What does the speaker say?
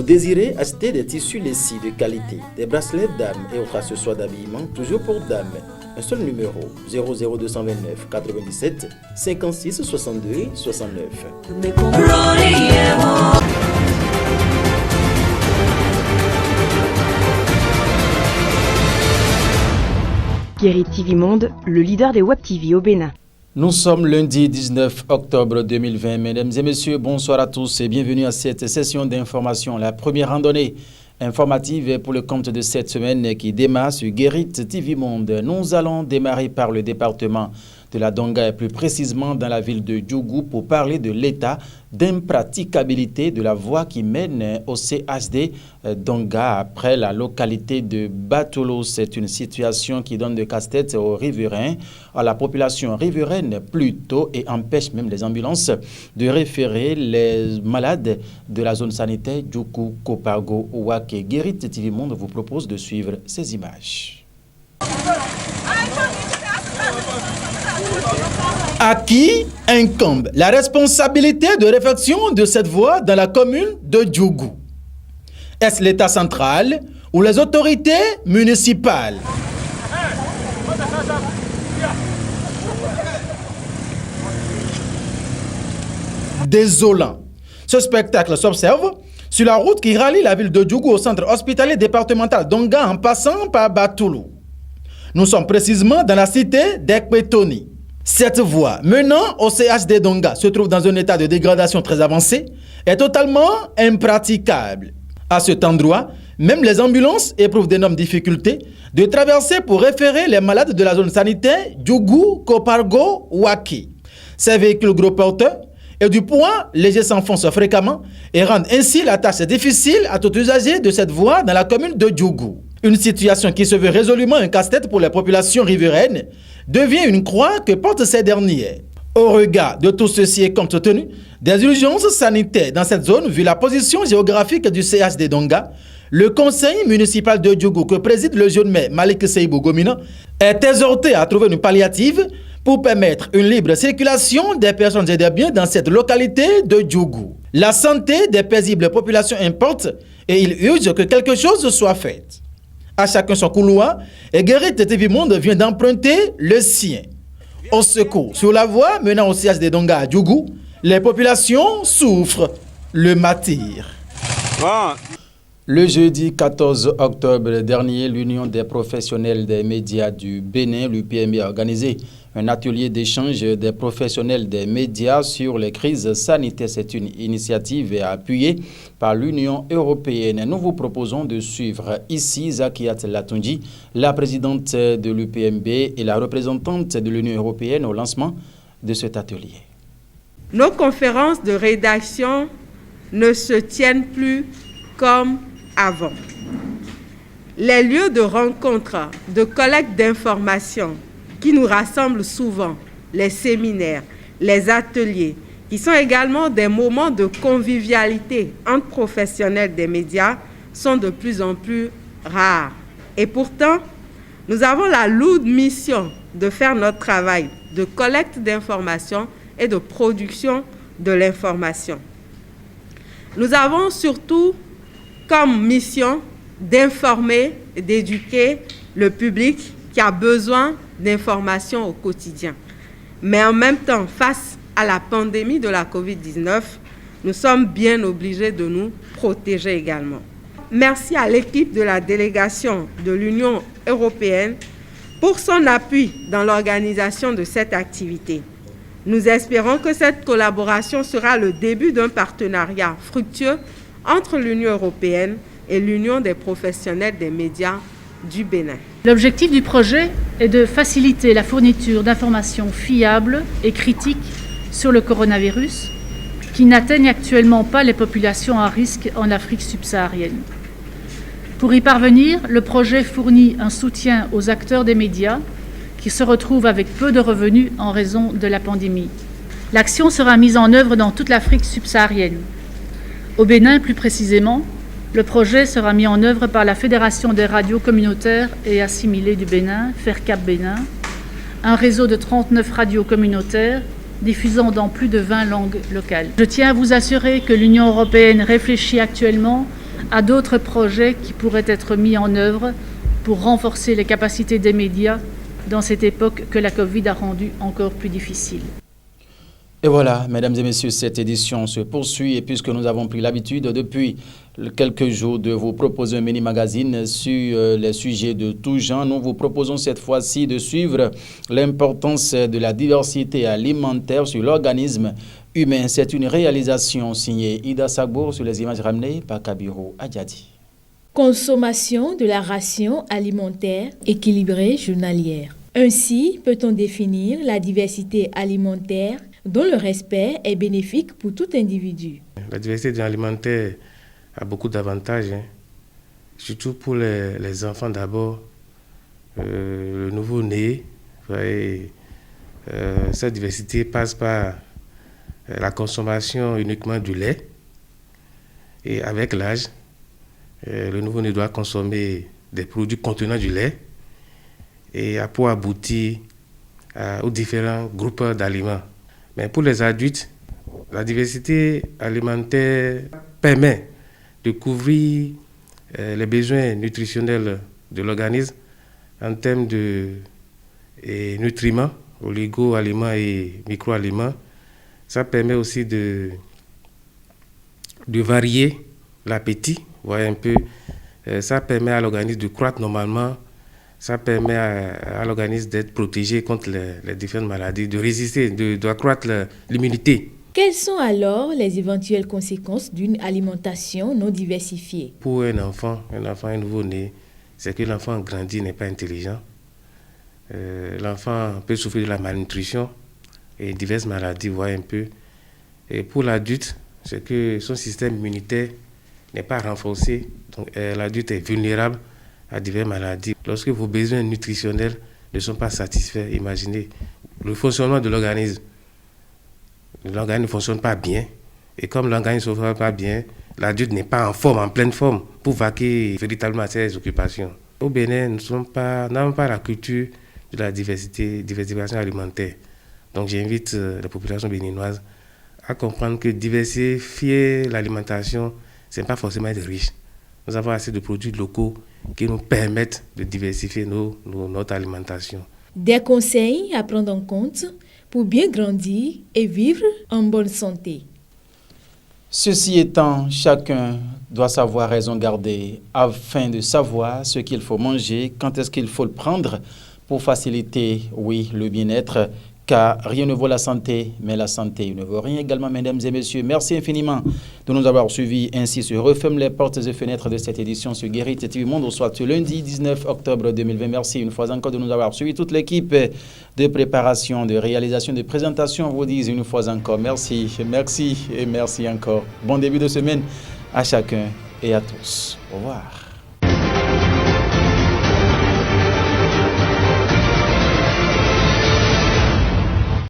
désirez acheter des tissus lacis de qualité, des bracelets dames et autres accessoires d'habillement, toujours pour dames, un seul numéro 00229 97 56 62 69. Guérit TV Monde, le leader des Web TV au Bénin. Nous sommes lundi 19 octobre 2020. Mesdames et messieurs, bonsoir à tous et bienvenue à cette session d'information. La première randonnée informative pour le compte de cette semaine qui démarre sur Guérit TV Monde. Nous allons démarrer par le département de la Donga et plus précisément dans la ville de Djougou pour parler de l'état d'impraticabilité de la voie qui mène au CHD Donga après la localité de Batolo. C'est une situation qui donne de casse-tête aux riverains, à la population riveraine plutôt, et empêche même les ambulances de référer les malades de la zone sanitaire Djougou, Kopargo, Ouaké. Guérit TV Monde vous propose de suivre ces images. À qui incombe la responsabilité de réfection de cette voie dans la commune de Djougou? Est-ce l'État central ou les autorités municipales? Désolant. Ce spectacle s'observe sur la route qui rallie la ville de Djougou au centre hospitalier départemental d'Onga en passant par Batoulou. Nous sommes précisément dans la cité d'Ekpetoni. Cette voie menant au CHD Donga se trouve dans un état de dégradation très avancé et totalement impraticable. À cet endroit, même les ambulances éprouvent d'énormes difficultés de traverser pour référer les malades de la zone sanitaire Djougou, Kopargo, Ouaké. Ces véhicules gros porteurs et du poids léger s'enfoncent fréquemment et rendent ainsi la tâche difficile à tout usager de cette voie dans la commune de Djougou. Une situation qui se veut résolument un casse-tête pour les populations riveraines devient une croix que portent ces dernières. Au regard de tout ceci et compte tenu des urgences sanitaires dans cette zone, vu la position géographique du CHD Donga, le conseil municipal de Djougou que préside le jeune maire Malik Seibou Gomina est exhorté à trouver une palliative pour permettre une libre circulation des personnes et des biens dans cette localité de Djougou. La santé des paisibles populations importe et il urge que quelque chose soit fait. À chacun son couloir, et Guérit TV Monde vient d'emprunter le sien. Au secours, sur la voie menant au CHD Donga à Djougou, les populations souffrent le martyre. Le jeudi 14 octobre dernier, l'Union des professionnels des médias du Bénin, l'UPMB, a organisé un atelier d'échange des professionnels des médias sur les crises sanitaires. C'est une initiative appuyée par l'Union européenne. Nous vous proposons de suivre ici Zakiat Latunji, la présidente de l'UPMB et la représentante de l'Union européenne au lancement de cet atelier. Nos conférences de rédaction ne se tiennent plus comme avant. Les lieux de rencontre, de collecte d'informations qui nous rassemblent souvent, les séminaires, les ateliers, qui sont également des moments de convivialité entre professionnels des médias, sont de plus en plus rares. Et pourtant, nous avons la lourde mission de faire notre travail de collecte d'informations et de production de l'information. Nous avons surtout comme mission d'informer et d'éduquer le public qui a besoin d'informations au quotidien. Mais en même temps, face à la pandémie de la COVID-19, nous sommes bien obligés de nous protéger également. Merci à l'équipe de la délégation de l'Union européenne pour son appui dans l'organisation de cette activité. Nous espérons que cette collaboration sera le début d'un partenariat fructueux entre l'Union européenne et l'Union des professionnels des médias du Bénin. L'objectif du projet est de faciliter la fourniture d'informations fiables et critiques sur le coronavirus qui n'atteignent actuellement pas les populations à risque en Afrique subsaharienne. Pour y parvenir, le projet fournit un soutien aux acteurs des médias qui se retrouvent avec peu de revenus en raison de la pandémie. L'action sera mise en œuvre dans toute l'Afrique subsaharienne. Au Bénin, plus précisément, le projet sera mis en œuvre par la Fédération des radios communautaires et assimilées du Bénin, FERCAP Bénin, un réseau de 39 radios communautaires diffusant dans plus de 20 langues locales. Je tiens à vous assurer que l'Union européenne réfléchit actuellement à d'autres projets qui pourraient être mis en œuvre pour renforcer les capacités des médias dans cette époque que la Covid a rendue encore plus difficile. Et voilà, mesdames et messieurs, cette édition se poursuit et puisque nous avons pris l'habitude depuis quelques jours de vous proposer un mini-magazine sur les sujets de tout genre, nous vous proposons cette fois-ci de suivre l'importance de la diversité alimentaire sur l'organisme humain. C'est une réalisation signée Ida Sagbour sur les images ramenées par Kabiru Adjadi. Consommation de la ration alimentaire équilibrée journalière. Ainsi peut-on définir la diversité alimentaire dont le respect est bénéfique pour tout individu. La diversité alimentaire a beaucoup d'avantages, surtout pour les enfants d'abord, le nouveau-né. Cette diversité passe par la consommation uniquement du lait. Et avec l'âge, le nouveau-né doit consommer des produits contenant du lait et pour aboutir aux différents groupes d'aliments. Mais pour les adultes, la diversité alimentaire permet de couvrir les besoins nutritionnels de l'organisme en termes de nutriments, oligo-aliments et micro-aliments. Ça permet aussi de varier l'appétit, voyez un peu. Ça permet à l'organisme de croître normalement. Ça permet à l'organisme d'être protégé contre les différentes maladies, de résister, d'accroître l'immunité. Quelles sont alors les éventuelles conséquences d'une alimentation non diversifiée? Pour un enfant nouveau-né, c'est que l'enfant grandit, n'est pas intelligent. L'enfant peut souffrir de la malnutrition et diverses maladies, voyez un peu. Et pour l'adulte, c'est que son système immunitaire n'est pas renforcé. Donc l'adulte est vulnérable à diverses maladies. Lorsque vos besoins nutritionnels ne sont pas satisfaits, imaginez le fonctionnement de l'organisme. L'organisme ne fonctionne pas bien. Et comme l'organisme ne fonctionne pas bien, l'adulte n'est pas en forme, en pleine forme, pour vaquer véritablement à ses occupations. Au Bénin, nous n'avons pas la culture de la diversification alimentaire. Donc j'invite la population béninoise à comprendre que diversifier l'alimentation, ce n'est pas forcément être riche. Nous avons assez de produits locaux qui nous permettent de diversifier notre alimentation. Des conseils à prendre en compte pour bien grandir et vivre en bonne santé. Ceci étant, chacun doit savoir raison garder afin de savoir ce qu'il faut manger, quand est-ce qu'il faut le prendre pour faciliter, oui, le bien-être. Car rien ne vaut la santé, mais la santé ne vaut rien également, mesdames et messieurs. Merci infiniment de nous avoir suivis. Ainsi se referment les portes et fenêtres de cette édition sur Guérite TV Monde. Soit ce lundi 19 octobre 2020. Merci une fois encore de nous avoir suivis. Toute l'équipe de préparation, de réalisation, de présentation vous dit une fois encore merci, merci et merci encore. Bon début de semaine à chacun et à tous. Au revoir.